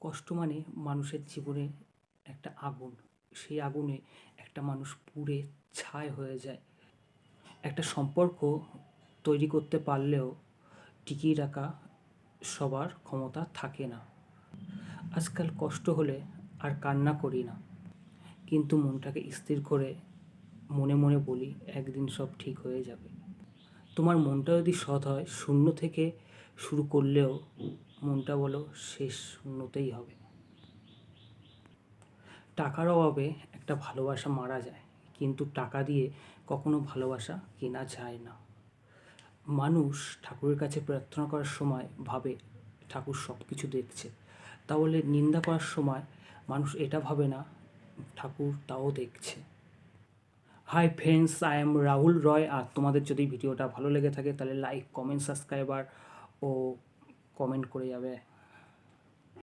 কষ্ট মানে মানুষের জীবনে একটা আগুন। সেই আগুনে একটা মানুষ পুড়ে ছাই হয়ে যায়। একটা সম্পর্ক তৈরি করতে পারলেও টিকিয়ে রাখা সবার ক্ষমতা থাকে না। আজকাল কষ্ট হলে আর কান্না করি না, কিন্তু মনটাকে স্থির করে মনে মনে বলি একদিন সব ঠিক হয়ে যাবে। তোমার মনটা যদি সৎ হয়, শূন্য থেকে শুরু করলেও মনটা বলো শেষ শূন্যতেই হবে। টাকার অভাবে একটা ভালোবাসা মারা যায়, কিন্তু টাকা দিয়ে কখনো ভালোবাসা কেনা যায় না। মানুষ ঠাকুরের কাছে প্রার্থনা করার সময় ভাবে ঠাকুর সব কিছু দেখছে, তাহলে নিন্দা করার সময় মানুষ এটা ভাবে না ঠাকুর তাও দেখছে। Hi friends, I am Rahul Roy. আর তোমাদের যদি ভিডিওটা ভালো লেগে থাকে তাহলে লাইক, কমেন্ট, সাবস্ক্রাইবার ও কমেন্ট করে যাবে।